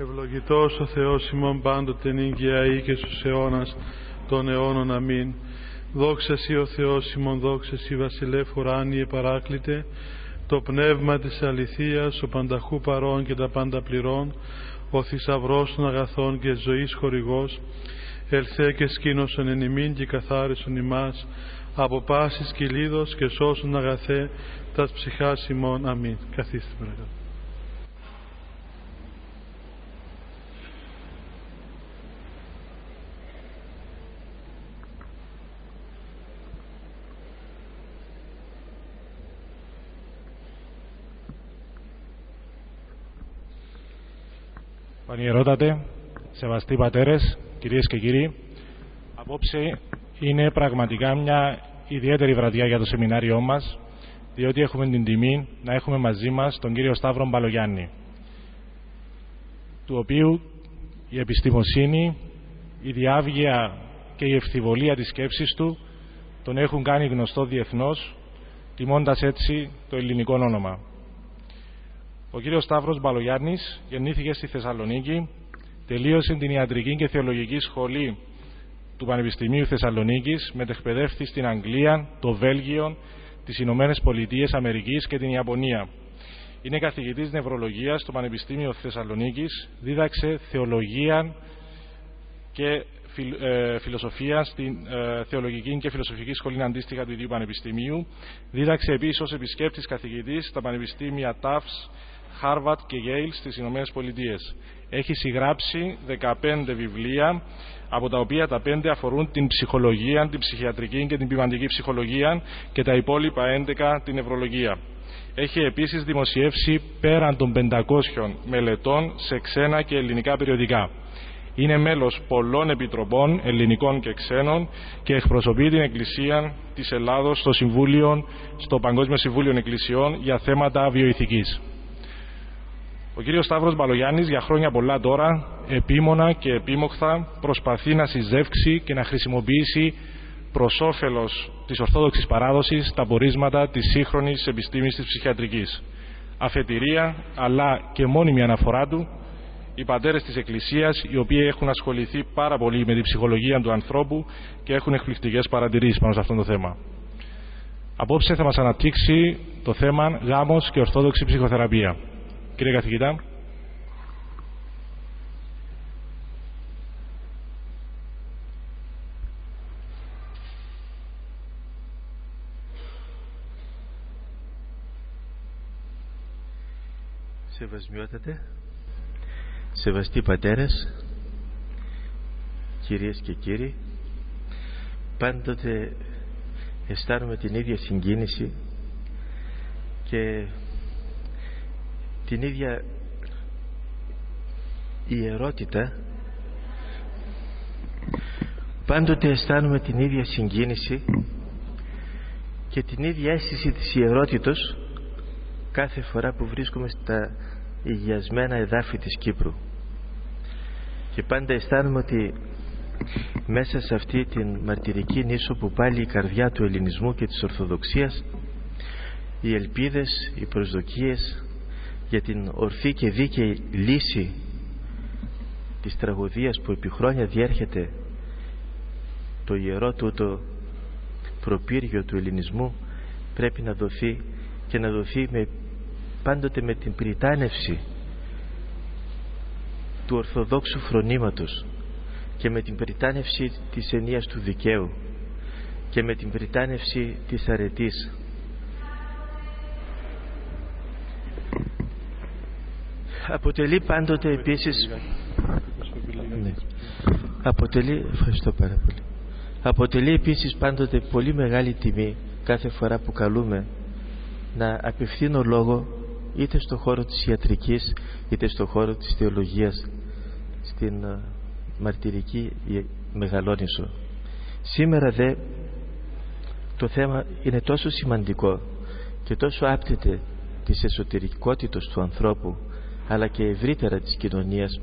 Ευλογητός ο Θεός ημών πάντοτε νύγκαια ή και στους αιώνας των αιώνων. Αμήν. Δόξα Σοι ο Θεός ημών, δόξα Σοι βασιλεύ ουράνιε παράκλητε, το πνεύμα της αληθείας, ο πανταχού παρών και τα πάντα πληρών, ο θησαυρός των αγαθών και ζωής χορηγός, ελθέ και σκήνωσον εν ημίν και καθάρισον ημάς από πάσης κυλίδος και σώσον αγαθέ τας ψυχάς ημών. Αμήν. Καθίστε παρακαλώ. Πανιερότατε, σεβαστοί πατέρες, κυρίες και κύριοι, απόψε είναι πραγματικά μια ιδιαίτερη βραδιά για το σεμινάριό μας, διότι έχουμε την τιμή να έχουμε μαζί μας τον κύριο Σταύρο Μπαλογιάννη, του οποίου η επιστημοσύνη, η διάβγεια και η ευθυβολία της σκέψης του τον έχουν κάνει γνωστό διεθνώς, τιμώντας έτσι το ελληνικό όνομα. Ο κύριος Σταύρος Μπαλογιάννης γεννήθηκε στη Θεσσαλονίκη, τελείωσε την ιατρική και θεολογική σχολή του Πανεπιστημίου Θεσσαλονίκης, μετεκπαιδεύτη στην Αγγλία, το Βέλγιο, τις Ηνωμένες Πολιτείες Αμερικής και την Ιαπωνία. Είναι καθηγητής νευρολογίας στο Πανεπιστήμιο Θεσσαλονίκης, δίδαξε θεολογία και φιλοσοφία στην Θεολογική και Φιλοσοφική Σχολή αντίστοιχα του ίδιου Πανεπιστημίου. Δίδαξε επίσης ως επισκέπτης καθηγητής στα Πανεπιστήμια Tufts, Harvard και Yale στις Ηνωμένες Πολιτείες. Έχει συγγράψει 15 βιβλία, από τα οποία τα 5 αφορούν την ψυχολογία, την ψυχιατρική και την ποιμαντική ψυχολογία και τα υπόλοιπα 11 την νευρολογία. Έχει επίσης δημοσιεύσει πέραν των 500 μελετών σε ξένα και ελληνικά περιοδικά. Είναι μέλος πολλών επιτροπών, ελληνικών και ξένων, και εκπροσωπεί την Εκκλησία της Ελλάδος στο Παγκόσμιο Συμβούλιο Εκκλησιών για θέματα βιοηθικής. Ο κύριος Σταύρος Μπαλογιάννης για χρόνια πολλά τώρα, επίμονα και επίμοχθα, προσπαθεί να συζεύξει και να χρησιμοποιήσει προς όφελος της Ορθόδοξης παράδοσης τα πορίσματα της σύγχρονης επιστήμης της ψυχιατρικής. Αφετηρία, αλλά και μόνιμη αναφορά του, οι πατέρες της Εκκλησίας, οι οποίοι έχουν ασχοληθεί πάρα πολύ με την ψυχολογία του ανθρώπου και έχουν εκπληκτικές παρατηρήσεις πάνω σε αυτό το θέμα. Απόψε θα μας αναπτύξει το θέμα γάμος και ορθόδοξη ψυχοθεραπεία. Κύριε καθηγητά. Σεβασμιότατε, σεβαστοί πατέρες, κυρίες και κύριοι, πάντοτε αισθάνομαι την ίδια συγκίνηση και την ίδια ιερότητα. Πάντοτε αισθάνομαι την ίδια συγκίνηση και την ίδια αίσθηση της ιερότητος κάθε φορά που βρίσκομαι στα υγιασμένα εδάφη της Κύπρου. Και πάντα αισθάνομαι ότι μέσα σε αυτή την μαρτυρική νήσο που πάλι η καρδιά του ελληνισμού και της Ορθοδοξίας, οι ελπίδες, οι προσδοκίες για την ορθή και δίκαιη λύση της τραγωδίας που επί χρόνια διέρχεται το ιερό τούτο προπύργιο του ελληνισμού πρέπει να δοθεί, και να δοθεί πάντοτε με την πριτάνευση του ορθοδόξου φρονήματος και με την πριτάνευση της ενίας του δικαίου και με την πριτάνευση της αρετής. Αποτελεί πάντοτε επίσης ευχαριστώ πάρα πολύ. Αποτελεί επίσης πάντοτε πολύ μεγάλη τιμή κάθε φορά που καλούμε να απευθύνω λόγο είτε στο χώρο της ιατρικής είτε στο χώρο της θεολογίας στην μαρτυρική Μεγαλόνισσο. Σήμερα δε το θέμα είναι τόσο σημαντικό και τόσο άπτεται της εσωτερικότητας του ανθρώπου αλλά και ευρύτερα της κοινωνίας,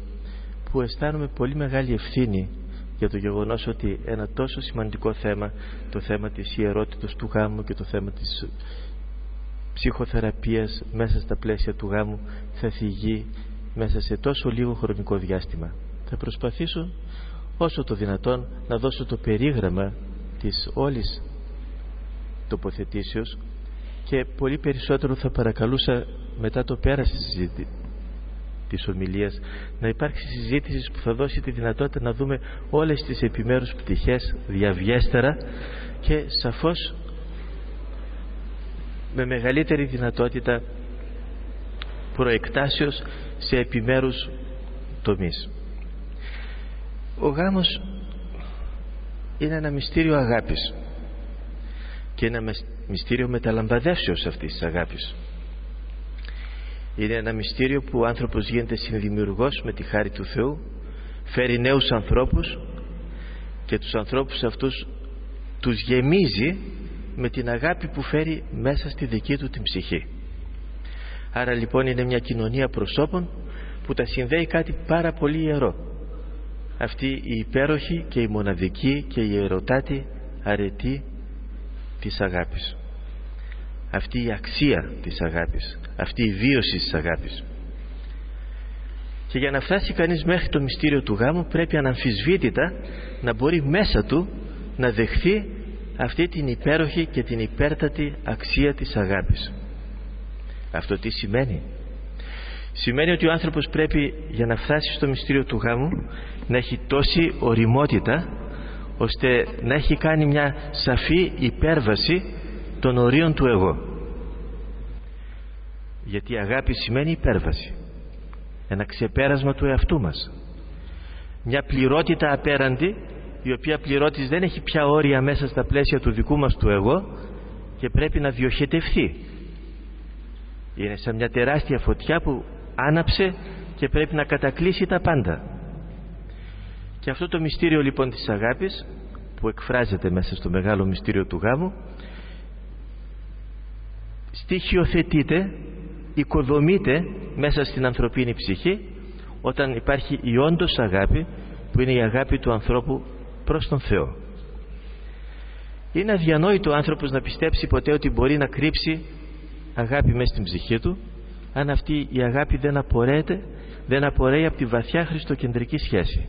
που αισθάνομαι πολύ μεγάλη ευθύνη για το γεγονός ότι ένα τόσο σημαντικό θέμα, το θέμα της ιερότητας του γάμου και το θέμα της ψυχοθεραπείας μέσα στα πλαίσια του γάμου, θα θυγεί μέσα σε τόσο λίγο χρονικό διάστημα. Θα προσπαθήσω όσο το δυνατόν να δώσω το περίγραμμα της όλης τοποθετήσεως και πολύ περισσότερο θα παρακαλούσα μετά το πέρας της ομιλίας να υπάρξει συζήτηση που θα δώσει τη δυνατότητα να δούμε όλες τις επιμέρους πτυχές διαβιέστερα και σαφώς με μεγαλύτερη δυνατότητα προεκτάσεως σε επιμέρους τομείς. Ο γάμος είναι ένα μυστήριο αγάπης και ένα μυστήριο μεταλαμπαδεύσεως αυτής της αγάπης. Είναι ένα μυστήριο που ο άνθρωπος γίνεται συνδημιουργός με τη χάρη του Θεού, φέρει νέους ανθρώπους και τους ανθρώπους αυτούς τους γεμίζει με την αγάπη που φέρει μέσα στη δική του την ψυχή. Άρα λοιπόν είναι μια κοινωνία προσώπων που τα συνδέει κάτι πάρα πολύ ιερό. Αυτή η υπέροχη και η μοναδική και η ιεροτάτη αρετή της αγάπης. Αυτή η αξία της αγάπης, αυτή η βίωση της αγάπης. Και για να φτάσει κανείς μέχρι το μυστήριο του γάμου πρέπει αναμφισβήτητα να μπορεί μέσα του να δεχθεί αυτή την υπέροχη και την υπέρτατη αξία της αγάπης. Αυτό τι σημαίνει? Σημαίνει ότι ο άνθρωπος πρέπει για να φτάσει στο μυστήριο του γάμου να έχει τόση ωριμότητα ώστε να έχει κάνει μια σαφή υπέρβαση των ορίων του εγώ. Γιατί η αγάπη σημαίνει υπέρβαση, ένα ξεπέρασμα του εαυτού μας, μια πληρότητα απέραντη, η οποία πληρώτης δεν έχει πια όρια μέσα στα πλαίσια του δικού μας του εγώ και πρέπει να διοχετευθεί. Είναι σαν μια τεράστια φωτιά που άναψε και πρέπει να κατακλείσει τα πάντα. Και αυτό το μυστήριο λοιπόν της αγάπης που εκφράζεται μέσα στο μεγάλο μυστήριο του γάμου στοιχειοθετείται, οικοδομείται μέσα στην ανθρωπίνη ψυχή όταν υπάρχει η όντως αγάπη που είναι η αγάπη του ανθρώπου προς τον Θεό. Είναι αδιανόητο ο άνθρωπος να πιστέψει ποτέ ότι μπορεί να κρύψει αγάπη μέσα στην ψυχή του αν αυτή η αγάπη δεν απορρέει από τη βαθιά χριστοκεντρική σχέση.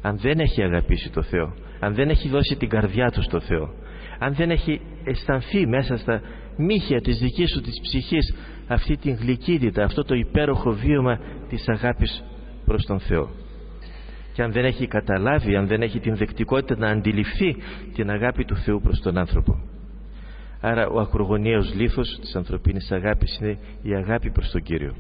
Αν δεν έχει αγαπήσει το Θεό, αν δεν έχει δώσει την καρδιά του στο Θεό, αν δεν έχει αισθανθεί μέσα στα μύχια της δικής του της ψυχής αυτή την γλυκύτητα, αυτό το υπέροχο βίωμα της αγάπης προς τον Θεό, και αν δεν έχει καταλάβει, αν δεν έχει την δεκτικότητα να αντιληφθεί την αγάπη του Θεού προς τον άνθρωπο. Άρα ο ακρογωνιαίος λίθος της ανθρωπίνης αγάπης είναι η αγάπη προς τον Κύριο.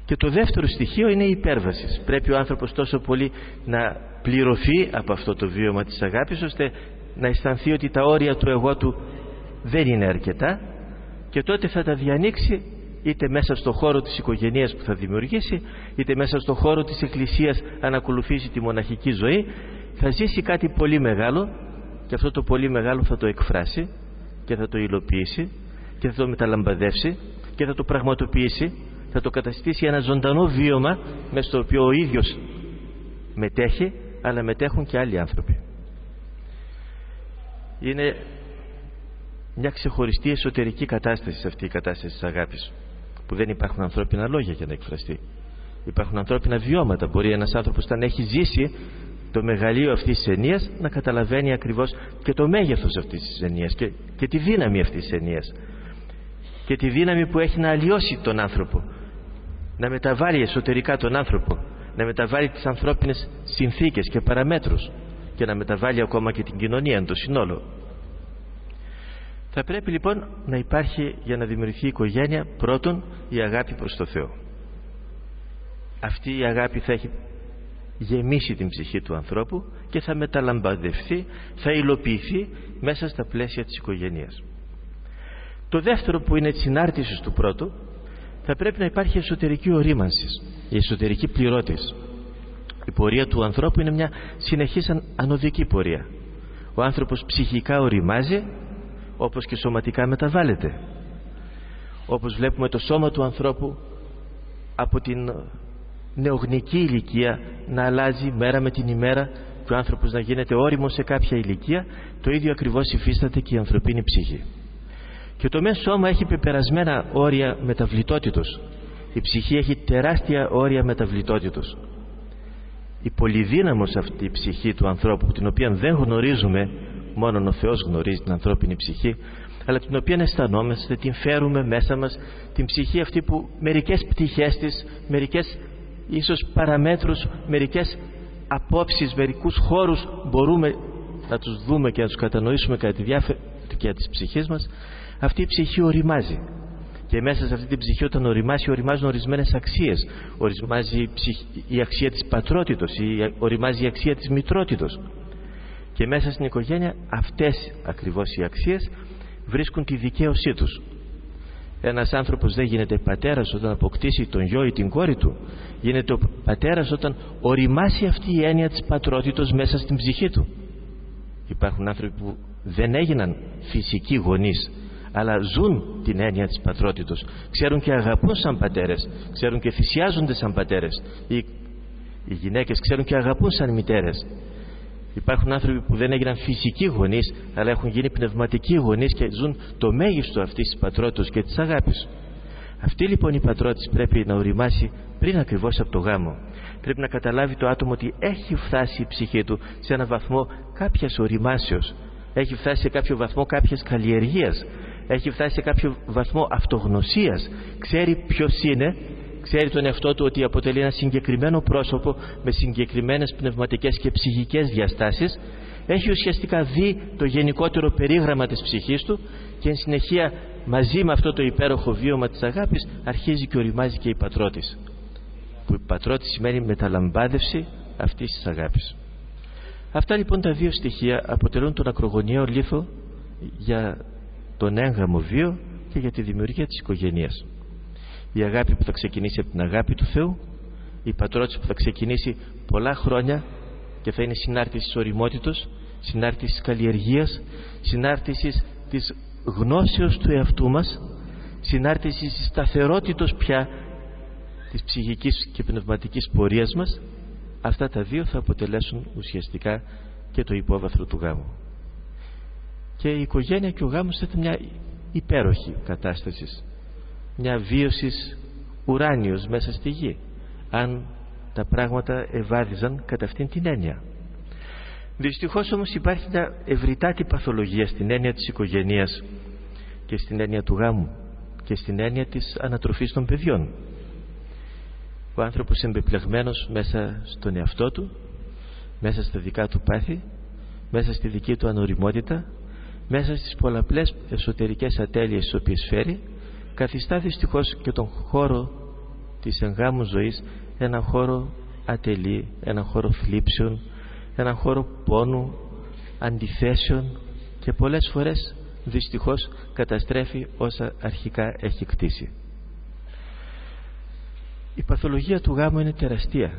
Και το δεύτερο στοιχείο είναι η υπέρβαση. Πρέπει ο άνθρωπος τόσο πολύ να πληρωθεί από αυτό το βίωμα της αγάπης ώστε να αισθανθεί ότι τα όρια του εγώ του δεν είναι αρκετά και τότε θα τα διανοίξει είτε μέσα στο χώρο της οικογένειας που θα δημιουργήσει, είτε μέσα στο χώρο της εκκλησίας αν ακολουθήσει τη μοναχική ζωή. Θα ζήσει κάτι πολύ μεγάλο και αυτό το πολύ μεγάλο θα το εκφράσει και θα το υλοποιήσει και θα το μεταλαμπαδεύσει και θα το πραγματοποιήσει, θα το καταστήσει ένα ζωντανό βίωμα μέσα στο οποίο ο ίδιος μετέχει, αλλά μετέχουν και άλλοι άνθρωποι. Είναι μια ξεχωριστή εσωτερική κατάσταση σε αυτή η κατάσταση της αγάπης, που δεν υπάρχουν ανθρώπινα λόγια για να εκφραστεί. Υπάρχουν ανθρώπινα βιώματα. Μπορεί ένας άνθρωπος όταν έχει ζήσει το μεγαλείο αυτής της ενίας να καταλαβαίνει ακριβώς και το μέγεθος αυτής της ενίας και τη δύναμη αυτής της ενίας και τη δύναμη που έχει να αλλοιώσει τον άνθρωπο, να μεταβάλει εσωτερικά τον άνθρωπο, να μεταβάλει τις ανθρώπινες συνθήκες και παραμέτρους και να μεταβάλει ακόμα και την κοινωνία εν το συνόλο. Θα πρέπει λοιπόν να υπάρχει, για να δημιουργηθεί η οικογένεια, πρώτον η αγάπη προς το Θεό. Αυτή η αγάπη θα έχει γεμίσει την ψυχή του ανθρώπου και θα μεταλαμπαδευτεί, θα υλοποιηθεί μέσα στα πλαίσια της οικογένειας. Το δεύτερο, που είναι της συνάρτησης του πρώτου, θα πρέπει να υπάρχει εσωτερική ορίμανση, η εσωτερική πληρώτηση. Η πορεία του ανθρώπου είναι μια συνεχής ανωδική πορεία. Ο άνθρωπος ψυχικά οριμάζει, όπως και σωματικά μεταβάλλεται. Όπως βλέπουμε το σώμα του ανθρώπου από την νεογνική ηλικία να αλλάζει μέρα με την ημέρα και ο άνθρωπος να γίνεται όριμος σε κάποια ηλικία, το ίδιο ακριβώς υφίσταται και η ανθρωπίνη ψυχή. Και το μεν σώμα έχει πεπερασμένα όρια μεταβλητότητος. Η ψυχή έχει τεράστια όρια μεταβλητότητος. Η πολυδύναμος αυτή η ψυχή του ανθρώπου, την οποία δεν γνωρίζουμε, μόνο ο Θεός γνωρίζει την ανθρώπινη ψυχή, αλλά την οποία αισθανόμαστε, την φέρουμε μέσα μας, την ψυχή αυτή που μερικές πτυχές της, μερικές ίσως παραμέτρους, μερικές απόψεις, μερικούς χώρους μπορούμε να τους δούμε και να τους κατανοήσουμε κατά τη διάρκεια της ψυχής μας. Αυτή η ψυχή οριμάζει. Και μέσα σε αυτή την ψυχή, όταν οριμάζουν ορισμένες αξίες. Οριμάζει η αξία της πατρότητος, οριμάζει η αξία της μητρότητος. Και μέσα στην οικογένεια αυτές ακριβώς οι αξίες βρίσκουν τη δικαίωσή τους. Ένας άνθρωπος δεν γίνεται πατέρας όταν αποκτήσει τον γιο ή την κόρη του. Γίνεται ο πατέρας όταν οριμάσει αυτή η έννοια της πατρότητος μέσα στην ψυχή του. Υπάρχουν άνθρωποι που δεν έγιναν φυσικοί γονείς, αλλά ζουν την έννοια της πατρότητος. Ξέρουν και αγαπούν σαν πατέρες, ξέρουν και θυσιάζονται σαν πατέρες. Οι γυναίκες ξέρουν και αγαπούν σαν μητέρες. Υπάρχουν άνθρωποι που δεν έγιναν φυσικοί γονείς, αλλά έχουν γίνει πνευματικοί γονείς και ζουν το μέγιστο αυτής της πατρότητας και της αγάπης. Αυτή λοιπόν η πατρότητα πρέπει να οριμάσει πριν ακριβώς από το γάμο. Πρέπει να καταλάβει το άτομο ότι έχει φτάσει η ψυχή του σε έναν βαθμό κάποιας οριμάσεως. Έχει φτάσει σε κάποιο βαθμό κάποιας καλλιεργίας. Έχει φτάσει σε κάποιο βαθμό αυτογνωσίας. Ξέρει ποιος είναι, ξέρει τον εαυτό του ότι αποτελεί ένα συγκεκριμένο πρόσωπο με συγκεκριμένες πνευματικές και ψυχικές διαστάσεις. Έχει ουσιαστικά δει το γενικότερο περίγραμμα της ψυχής του και εν συνεχεία μαζί με αυτό το υπέροχο βίωμα της αγάπης αρχίζει και οριμάζει και η πατρότης. Που η πατρότης σημαίνει μεταλαμπάδευση αυτής της αγάπης. Αυτά λοιπόν τα δύο στοιχεία αποτελούν τον ακρογωνιαίο λίθο για τον έγγαμο βίο και για τη δημιουργία της οικογένειας. Η αγάπη που θα ξεκινήσει από την αγάπη του Θεού, η πατρότηση που θα ξεκινήσει πολλά χρόνια και θα είναι συνάρτηση της οριμότητος, συνάρτηση της καλλιεργίας, συνάρτηση της γνώσεως του εαυτού μας, συνάρτηση της σταθερότητος πια της ψυχικής και πνευματικής πορείας μας. Αυτά τα δύο θα αποτελέσουν ουσιαστικά και το υπόβαθρο του γάμου. Και η οικογένεια και ο γάμος θα ήταν μια υπέροχη κατάσταση, μια βίωση ουράνιος μέσα στη γη, αν τα πράγματα ευάδιζαν κατά αυτήν την έννοια. Δυστυχώς όμως υπάρχει μια ευρυτάτη παθολογία στην έννοια της οικογένειας και στην έννοια του γάμου και στην έννοια της ανατροφής των παιδιών. Ο άνθρωπος εμπεπλεγμένος μέσα στον εαυτό του, μέσα στα δικά του πάθη, μέσα στη δική του ανοριμότητα, μέσα στις πολλαπλές εσωτερικές ατέλειες τις οποίες φέρει, καθιστά δυστυχώς και τον χώρο της εγγάμου ζωής έναν χώρο ατελή, έναν χώρο θλίψεων, έναν χώρο πόνου, αντιθέσεων και πολλές φορές δυστυχώς καταστρέφει όσα αρχικά έχει κτίσει. Η παθολογία του γάμου είναι τεραστία,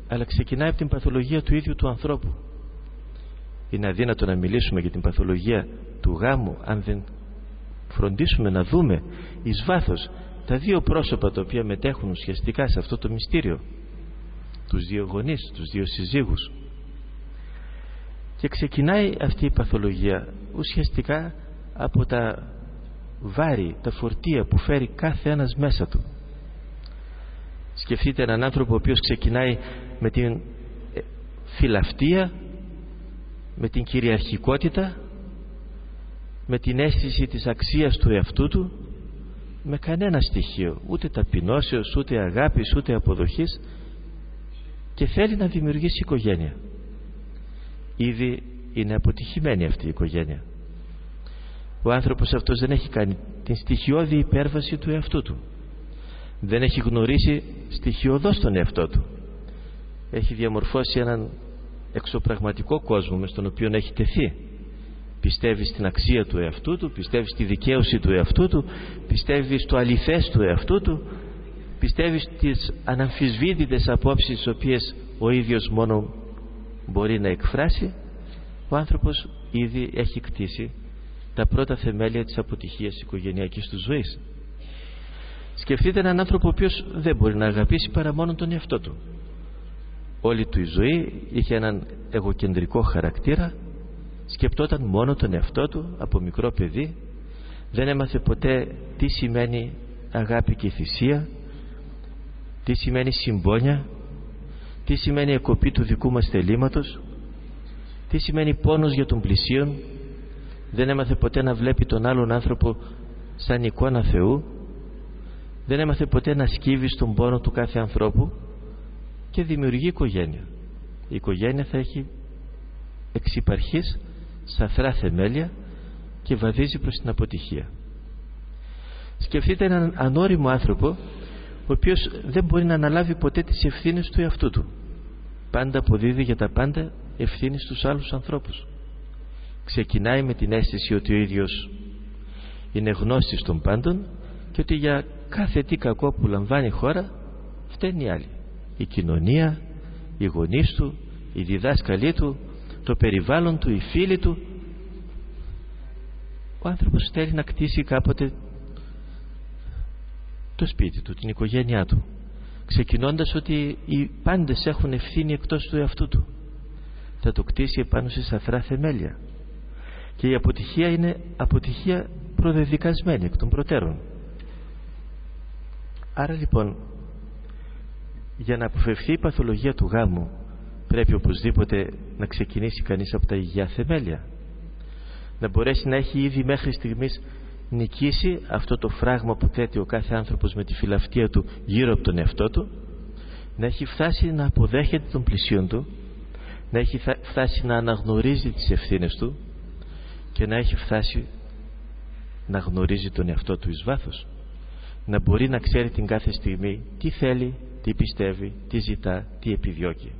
αλλά ξεκινάει από την παθολογία του ίδιου του ανθρώπου. Είναι αδύνατο να μιλήσουμε για την παθολογία του γάμου αν δεν φροντίσουμε να δούμε εις βάθος τα δύο πρόσωπα τα οποία μετέχουν ουσιαστικά σε αυτό το μυστήριο, τους δύο γονείς, τους δύο συζύγους. Και ξεκινάει αυτή η παθολογία ουσιαστικά από τα βάρη, τα φορτία που φέρει κάθε ένας μέσα του. Σκεφτείτε έναν άνθρωπο ο οποίος ξεκινάει με την φιλαυτία, με την κυριαρχικότητα, με την αίσθηση της αξίας του εαυτού του, με κανένα στοιχείο, ούτε ταπεινώσεως, ούτε αγάπης, ούτε αποδοχής, και θέλει να δημιουργήσει οικογένεια. Ήδη είναι αποτυχημένη αυτή η οικογένεια. Ο άνθρωπος αυτός δεν έχει κάνει την στοιχειώδη υπέρβαση του εαυτού του. Δεν έχει γνωρίσει στοιχειωδώς τον εαυτό του. Έχει διαμορφώσει έναν εξωπραγματικό κόσμο μες στον οποίο έχει τεθεί. Πιστεύει στην αξία του εαυτού του, πιστεύει στη δικαίωση του εαυτού του, πιστεύει στο αληθές του εαυτού του, πιστεύει στις αναμφισβήτητες απόψεις τις οποίες ο ίδιος μόνο μπορεί να εκφράσει. Ο άνθρωπος ήδη έχει κτίσει τα πρώτα θεμέλια της αποτυχίας οικογενειακής του ζωής. Σκεφτείτε έναν άνθρωπο ο οποίος δεν μπορεί να αγαπήσει παρά μόνο τον εαυτό του. Όλη του η ζωή είχε έναν εγωκεντρικό χαρακτήρα, σκεπτόταν μόνο τον εαυτό του από μικρό παιδί, δεν έμαθε ποτέ τι σημαίνει αγάπη και θυσία, τι σημαίνει συμπόνια, τι σημαίνει εκοπή του δικού μας θελήματος, τι σημαίνει πόνος για τον πλησίον. Δεν έμαθε ποτέ να βλέπει τον άλλον άνθρωπο σαν εικόνα Θεού, δεν έμαθε ποτέ να σκύβει στον πόνο του κάθε ανθρώπου και δημιουργεί οικογένεια. Η οικογένεια θα έχει εξυπαρχής σαθρά θεμέλια και βαδίζει προς την αποτυχία. Σκεφτείτε έναν ανώριμο άνθρωπο ο οποίος δεν μπορεί να αναλάβει ποτέ τις ευθύνες του εαυτού του. Πάντα αποδίδει για τα πάντα ευθύνη στους άλλους ανθρώπους. Ξεκινάει με την αίσθηση ότι ο ίδιος είναι γνώστης των πάντων και ότι για κάθε τι κακό που λαμβάνει η χώρα φταίνει οι άλλοι. Η κοινωνία, οι γονείς του, οι διδάσκαλοι του, το περιβάλλον του, οι φίλοι του. Ο άνθρωπος θέλει να κτίσει κάποτε το σπίτι του, την οικογένειά του, ξεκινώντας ότι οι πάντες έχουν ευθύνη εκτός του εαυτού του. Θα το κτίσει επάνω σε σαθρά θεμέλια και η αποτυχία είναι αποτυχία προδεδικασμένη εκ των προτέρων. Άρα λοιπόν, για να αποφευθεί η παθολογία του γάμου πρέπει οπωσδήποτε να ξεκινήσει κανείς από τα υγιεινά θεμέλια, να μπορέσει να έχει ήδη μέχρι στιγμής νικήσει αυτό το φράγμα που θέτει ο κάθε άνθρωπος με τη φιλαυτία του γύρω από τον εαυτό του, να έχει φτάσει να αποδέχεται τον πλησίον του, να έχει φτάσει να αναγνωρίζει τις ευθύνες του και να έχει φτάσει να γνωρίζει τον εαυτό του εις βάθος, να μπορεί να ξέρει την κάθε στιγμή τι θέλει, τι πιστεύει, τι ζητά, τι επιδιώκει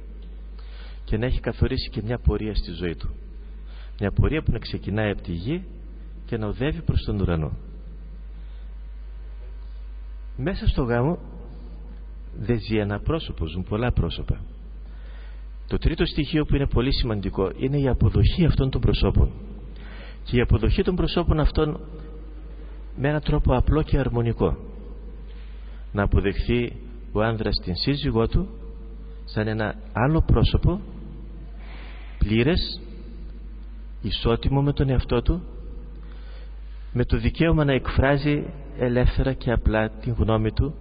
και να έχει καθορίσει και μια πορεία στη ζωή του, μια πορεία που να ξεκινάει από τη γη και να οδεύει προς τον ουρανό. Μέσα στο γάμο δεν ζει ένα πρόσωπο, ζουν πολλά πρόσωπα. Το τρίτο στοιχείο που είναι πολύ σημαντικό είναι η αποδοχή αυτών των προσώπων, και η αποδοχή των προσώπων αυτών με έναν τρόπο απλό και αρμονικό. Να αποδεχθεί ο άνδρας την σύζυγό του σαν ένα άλλο πρόσωπο, πλήρες, ισότιμο με τον εαυτό του, με το δικαίωμα να εκφράζει ελεύθερα και απλά την γνώμη του,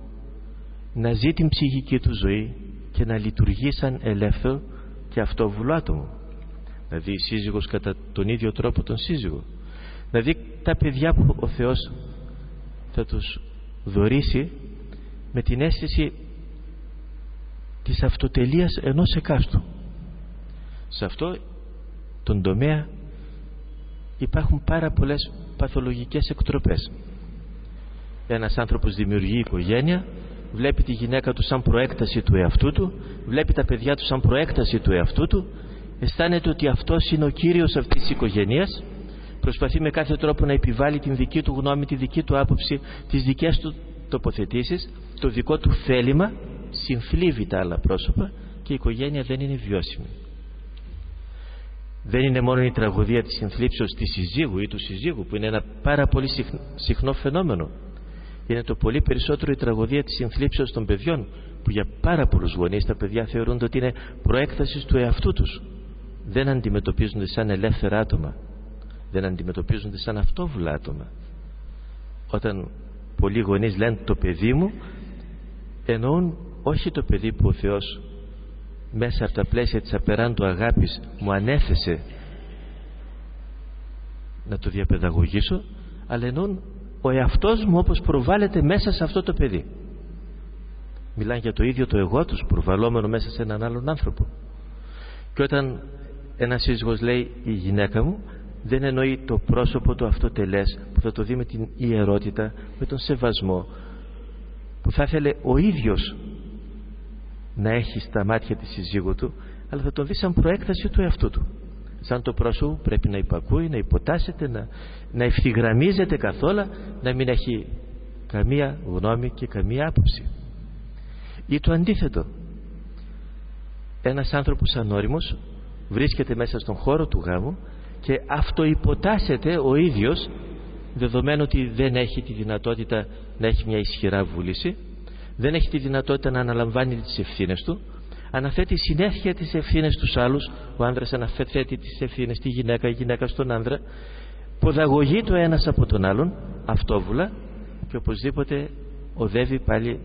να ζει την ψυχική του ζωή και να λειτουργεί σαν ελεύθερο και αυτόβουλο άτομο. Να δει η σύζυγος κατά τον ίδιο τρόπο τον σύζυγο, να δει τα παιδιά που ο Θεός θα τους δωρήσει με την αίσθηση της αυτοτελείας ενός εκάστου. Σε αυτό τον τομέα υπάρχουν πάρα πολλές παθολογικές εκτροπές. Ένας άνθρωπος δημιουργεί οικογένεια, βλέπει τη γυναίκα του σαν προέκταση του εαυτού του, βλέπει τα παιδιά του σαν προέκταση του εαυτού του, αισθάνεται ότι αυτός είναι ο κύριος αυτής της οικογένειας, προσπαθεί με κάθε τρόπο να επιβάλλει την δική του γνώμη, τη δική του άποψη, τις δικές του τοποθετήσεις, το δικό του θέλημα, συμφλίβει τα άλλα πρόσωπα και η οικογένεια δεν είναι βιώσιμη. Δεν είναι μόνο η τραγωδία της συνθλίψεως της συζύγου ή του συζύγου, που είναι ένα πάρα πολύ συχνό φαινόμενο. Είναι το πολύ περισσότερο η τραγωδία της συνθλίψεως των παιδιών, που για πάρα πολλούς γονείς τα παιδιά θεωρούνται ότι είναι προέκταση του εαυτού τους. Δεν αντιμετωπίζονται σαν ελεύθερα άτομα, δεν αντιμετωπίζονται σαν αυτόβουλα άτομα. Όταν πολλοί γονείς λένε το παιδί μου, εννοούν όχι το παιδί που ο Θεός μέσα από τα πλαίσια της απεράντου αγάπης μου ανέθεσε να το διαπαιδαγωγήσω, αλλά εννοούν ο εαυτός μου όπως προβάλλεται μέσα σε αυτό το παιδί. Μιλάνε για το ίδιο το εγώ τους προβαλλόμενο μέσα σε έναν άλλον άνθρωπο. Και όταν ένας σύζυγος λέει η γυναίκα μου, δεν εννοεί το πρόσωπο του αυτοτελές που θα το δει με την ιερότητα, με τον σεβασμό που θα ήθελε ο ίδιος να έχει στα μάτια της συζύγου του, αλλά θα τον δει σαν προέκταση του εαυτού του, σαν το πρόσωπο πρέπει να υπακούει, να υποτάσσεται, να ευθυγραμμίζεται καθόλου, να μην έχει καμία γνώμη και καμία άποψη. Ή το αντίθετο, ένας άνθρωπος ανώριμος βρίσκεται μέσα στον χώρο του γάμου και αυτοϋποτάσσεται ο ίδιος, δεδομένου ότι δεν έχει τη δυνατότητα να έχει μια ισχυρά βούληση, δεν έχει τη δυνατότητα να αναλαμβάνει τις ευθύνες του, αναθέτει συνέχεια τις ευθύνες στους άλλους, ο άνδρας αναθέτει τις ευθύνες στη γυναίκα, η γυναίκα στον άνδρα, ποδαγωγεί το ένας από τον άλλον αυτόβουλα και οπωσδήποτε οδεύει πάλι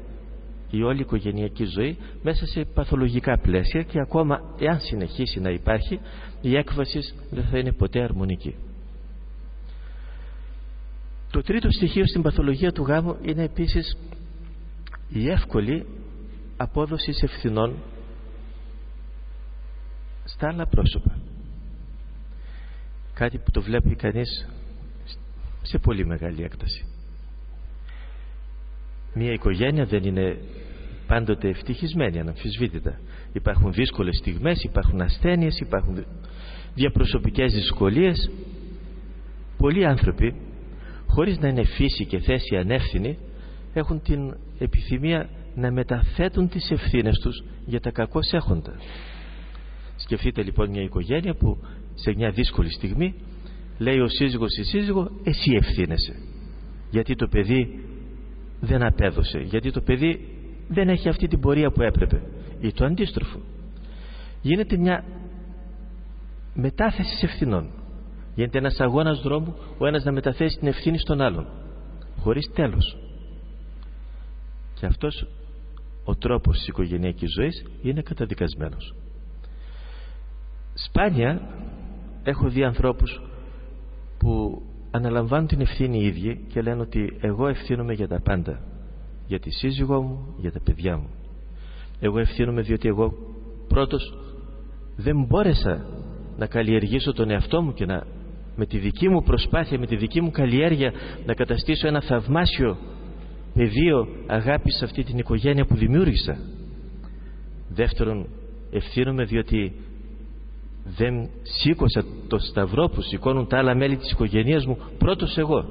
η όλη οικογενειακή ζωή μέσα σε παθολογικά πλαίσια, και ακόμα εάν συνεχίσει να υπάρχει, η έκβαση δεν θα είναι ποτέ αρμονική. Το τρίτο στοιχείο στην παθολογία του γάμου είναι επίσης η εύκολη απόδοση ευθυνών στα άλλα πρόσωπα. Κάτι που το βλέπει κανείς σε πολύ μεγάλη έκταση. Μια οικογένεια δεν είναι πάντοτε ευτυχισμένη, αναμφισβήτητα. Υπάρχουν δύσκολες στιγμές, υπάρχουν ασθένειες, υπάρχουν διαπροσωπικές δυσκολίες. Πολλοί άνθρωποι, χωρίς να είναι φύση και θέση ανεύθυνοι, έχουν την επιθυμία να μεταθέτουν τις ευθύνες τους για τα κακώς έχοντα. Σκεφτείτε λοιπόν μια οικογένεια που σε μια δύσκολη στιγμή λέει ο σύζυγος ή σύζυγο, εσύ ευθύνεσαι, γιατί το παιδί δεν απέδωσε, γιατί το παιδί δεν έχει αυτή την πορεία που έπρεπε, ή το αντίστροφο. Γίνεται μια μετάθεση ευθυνών, γίνεται ένας αγώνας δρόμου, ο ένας να μεταθέσει την ευθύνη στον άλλον χωρίς τέλος. Και αυτός ο τρόπος της οικογενειακής ζωής είναι καταδικασμένος. Σπάνια έχω δει ανθρώπους που αναλαμβάνουν την ευθύνη οι ίδιοι και λένε ότι εγώ ευθύνομαι για τα πάντα, για τη σύζυγό μου, για τα παιδιά μου. Εγώ ευθύνομαι διότι εγώ πρώτος δεν μπόρεσα να καλλιεργήσω τον εαυτό μου και με τη δική μου προσπάθεια, με τη δική μου καλλιέργεια να καταστήσω ένα θαυμάσιο πεδίο αγάπης σε αυτή την οικογένεια που δημιούργησα. Δεύτερον, ευθύνομαι διότι δεν σήκωσα το σταυρό που σηκώνουν τα άλλα μέλη της οικογένειας μου, πρώτος εγώ.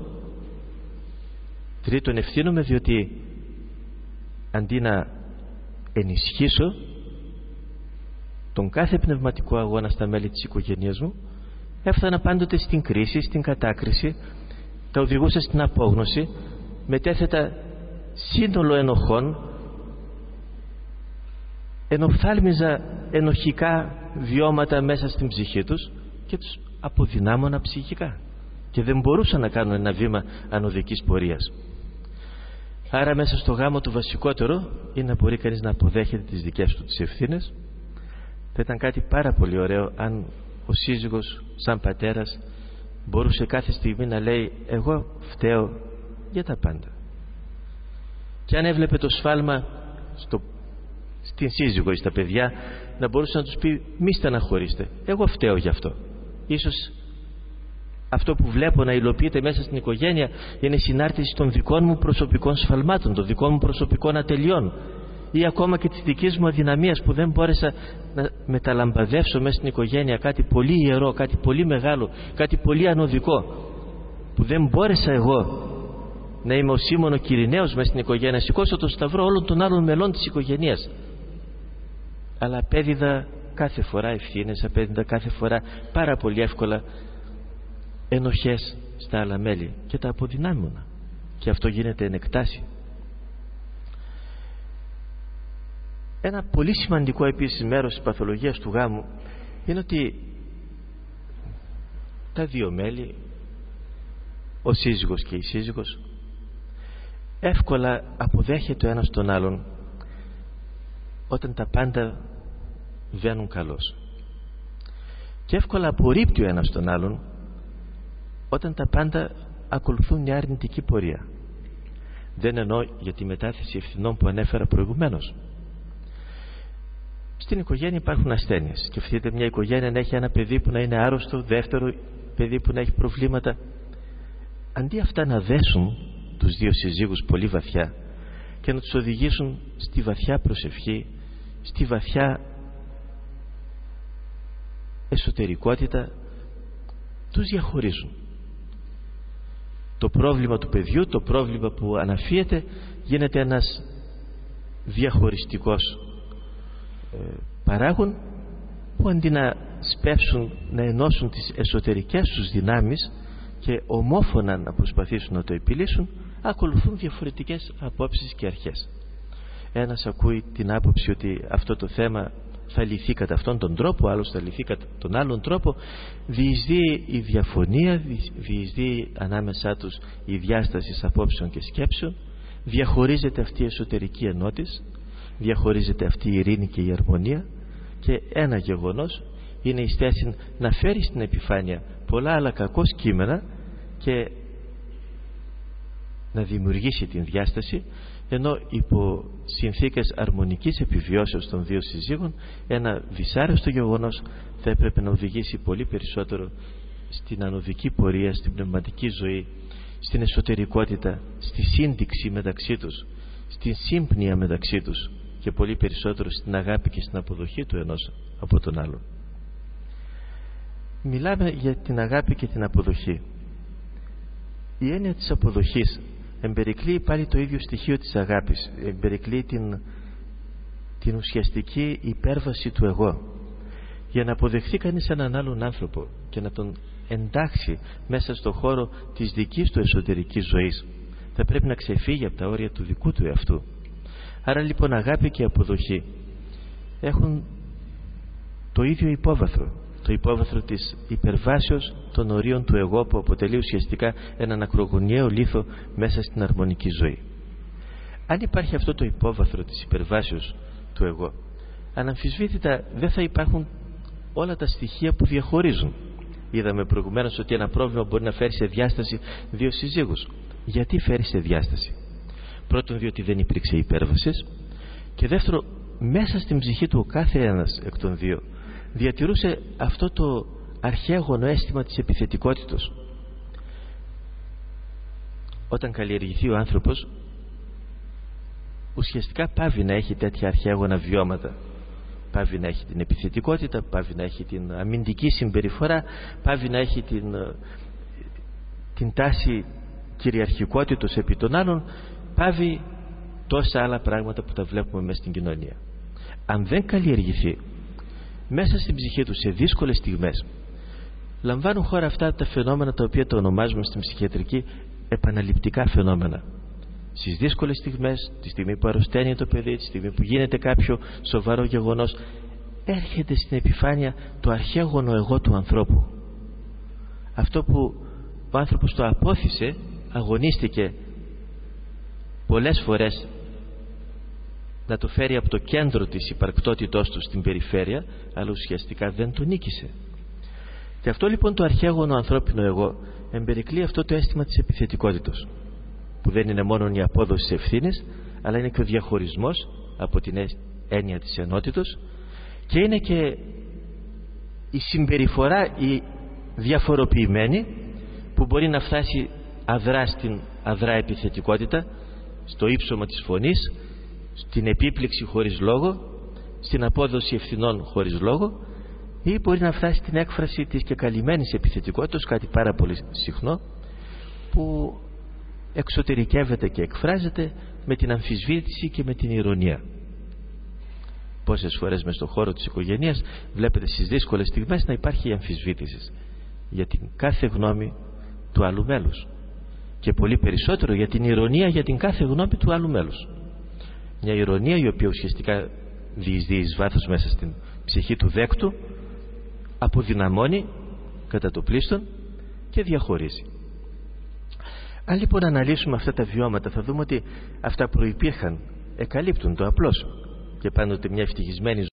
Τρίτον, ευθύνομαι διότι αντί να ενισχύσω τον κάθε πνευματικό αγώνα στα μέλη της οικογένειας μου, έφτανα πάντοτε στην κρίση, στην κατάκριση, τα οδηγούσα στην απόγνωση, μετέθετα σύνολο ενοχών, ενοφθάλμιζα ενοχικά βιώματα μέσα στην ψυχή τους και τους αποδυνάμωνα ψυχικά και δεν μπορούσαν να κάνουν ένα βήμα ανωδικής πορείας. Άρα μέσα στο γάμο το βασικότερο είναι να μπορεί κανείς να αποδέχεται τις δικές του τις ευθύνες. Θα ήταν κάτι πάρα πολύ ωραίο αν ο σύζυγος σαν πατέρας μπορούσε κάθε στιγμή να λέει εγώ φταίω για τα πάντα, και αν έβλεπε το σφάλμα στην σύζυγο ή στα παιδιά, να μπορούσε να τους πει μη στεναχωρήστε, εγώ φταίω γι' αυτό. Ίσως αυτό που βλέπω να υλοποιείται μέσα στην οικογένεια είναι συνάρτηση των δικών μου προσωπικών σφαλμάτων, των δικών μου προσωπικών ατελειών, ή ακόμα και της δικής μου αδυναμίας που δεν μπόρεσα να μεταλαμπαδεύσω μέσα στην οικογένεια κάτι πολύ ιερό, κάτι πολύ μεγάλο, κάτι πολύ ανωδικό, που δεν μπόρεσα εγώ να είμαι ο Σίμωνο Κυριναίος μέσα στην οικογένεια, να σηκώσω το σταυρό όλων των άλλων μελών της οικογένειας, αλλά απέδιδα κάθε φορά ευθύνες, απέδιδα κάθε φορά πάρα πολύ εύκολα ενοχές στα άλλα μέλη και τα αποδυνάμωνα, και αυτό γίνεται εν εκτάσει. Ένα πολύ σημαντικό επίσης μέρος της παθολογίας του γάμου είναι ότι τα δύο μέλη, ο σύζυγος και η σύζυγος, εύκολα αποδέχεται ο ένας τον άλλον όταν τα πάντα βαίνουν καλώς, και εύκολα απορρίπτει ο ένας τον άλλον όταν τα πάντα ακολουθούν μια αρνητική πορεία. Δεν εννοώ για τη μετάθεση ευθυνών που ανέφερα προηγουμένως. Στην οικογένεια υπάρχουν ασθένειες. Σκεφτείτε μια οικογένεια να έχει ένα παιδί που να είναι άρρωστο, δεύτερο παιδί που να έχει προβλήματα. Αντί αυτά να δέσουν τους δύο συζύγους πολύ βαθιά και να τους οδηγήσουν στη βαθιά προσευχή, στη βαθιά εσωτερικότητα, τους διαχωρίζουν. Το πρόβλημα του παιδιού, το πρόβλημα που αναφύεται, γίνεται ένας διαχωριστικός παράγων που αντί να σπεύσουν να ενώσουν τις εσωτερικές τους δυνάμεις και ομόφωνα να προσπαθήσουν να το επιλύσουν, ακολουθούν διαφορετικές απόψεις και αρχές. Ένας ακούει την άποψη ότι αυτό το θέμα θα λυθεί κατά αυτόν τον τρόπο, άλλος θα λυθεί κατά τον άλλον τρόπο. Διεισδύει η διαφωνία, διεισδύει ανάμεσά τους η διάσταση απόψεων και σκέψεων, διαχωρίζεται αυτή η εσωτερική ενότηση, διαχωρίζεται αυτή η ειρήνη και η αρμονία, και ένα γεγονός είναι η στάση να φέρει στην επιφάνεια πολλά άλλα κακώς κείμενα και να δημιουργήσει την διάσταση, ενώ υπό συνθήκες αρμονικής επιβιώσεως των δύο συζύγων ένα δυσάρεστο γεγονός θα έπρεπε να οδηγήσει πολύ περισσότερο στην ανωδική πορεία, στην πνευματική ζωή, στην εσωτερικότητα, στη σύνδειξη μεταξύ τους, στην σύμπνοια μεταξύ τους και πολύ περισσότερο στην αγάπη και στην αποδοχή του ενός από τον άλλον. Μιλάμε για την αγάπη και την αποδοχή. Η έννοια της αποδοχής εμπερικλεί πάλι το ίδιο στοιχείο της αγάπης, εμπερικλεί την ουσιαστική υπέρβαση του εγώ. Για να αποδεχθεί κανείς έναν άλλον άνθρωπο και να τον εντάξει μέσα στον χώρο της δικής του εσωτερικής ζωής, θα πρέπει να ξεφύγει από τα όρια του δικού του εαυτού. Άρα λοιπόν αγάπη και αποδοχή έχουν το ίδιο υπόβαθρο, το υπόβαθρο της υπερβάσεως των ορίων του εγώ, που αποτελεί ουσιαστικά έναν ακρογωνιαίο λίθο μέσα στην αρμονική ζωή. Αν υπάρχει αυτό το υπόβαθρο της υπερβάσεως του εγώ, αναμφισβήτητα δεν θα υπάρχουν όλα τα στοιχεία που διαχωρίζουν. Είδαμε προηγουμένως ότι ένα πρόβλημα μπορεί να φέρει σε διάσταση δύο συζύγους. Γιατί φέρει σε διάσταση? Πρώτον, διότι δεν υπήρξε υπέρβαση, και δεύτερον, μέσα στην ψυχή του ο κάθε ένας εκ των δύο διατηρούσε αυτό το αρχαίγωνο αίσθημα της επιθετικότητας. Όταν καλλιεργηθεί ο άνθρωπος, ουσιαστικά πάβει να έχει τέτοια αρχαίγωνα βιώματα. Πάβει να έχει την επιθετικότητα, πάβει να έχει την αμυντική συμπεριφορά, πάβει να έχει την τάση κυριαρχικότητος επί των άλλων, πάβει τόσα άλλα πράγματα που τα βλέπουμε μέσα στην κοινωνία. Αν δεν καλλιεργηθεί μέσα στην ψυχή του σε δύσκολες στιγμές, λαμβάνουν χώρα αυτά τα φαινόμενα τα οποία τα ονομάζουμε στην ψυχιατρική επαναληπτικά φαινόμενα. Στις δύσκολες στιγμές, τη στιγμή που αρρωσταίνει το παιδί, τη στιγμή που γίνεται κάποιο σοβαρό γεγονός, έρχεται στην επιφάνεια το αρχαίγωνο εγώ του ανθρώπου. Αυτό που ο άνθρωπος το απόθυσε, αγωνίστηκε πολλές φορές να το φέρει από το κέντρο της υπαρκτότητός του στην περιφέρεια, αλλά ουσιαστικά δεν το νίκησε. Και αυτό λοιπόν το αρχαίγωνο ανθρώπινο εγώ εμπερικλεί αυτό το αίσθημα της επιθετικότητας, που δεν είναι μόνο η απόδοση της ευθύνης, αλλά είναι και ο διαχωρισμός από την έννοια της ενότητος, και είναι και η συμπεριφορά η διαφοροποιημένη, που μπορεί να φτάσει αδρά στην αδρά επιθετικότητα, στο ύψωμα της φωνής, στην επίπληξη χωρίς λόγο, στην απόδοση ευθυνών χωρίς λόγο, ή μπορεί να φτάσει στην έκφραση της και καλυμμένης επιθετικότητας, κάτι πάρα πολύ συχνό, που εξωτερικεύεται και εκφράζεται με την αμφισβήτηση και με την ηρωνία. Πόσες φορές μες στον χώρο της οικογένειας βλέπετε στις δύσκολες στιγμές να υπάρχει η αμφισβήτηση για την κάθε γνώμη του άλλου μέλους, και πολύ περισσότερο για την ηρωνία για την κάθε γνώμη του άλλου μέλους. Μια ηρωνία η οποία ουσιαστικά διεισδύει εις βάθος μέσα στην ψυχή του δέκτου, αποδυναμώνει κατά το πλήστον και διαχωρίζει. Αν λοιπόν αναλύσουμε αυτά τα βιώματα, θα δούμε ότι αυτά που προϋπήρχαν εκαλύπτουν το απλώς, και πάντοτε μια ευτυχισμένη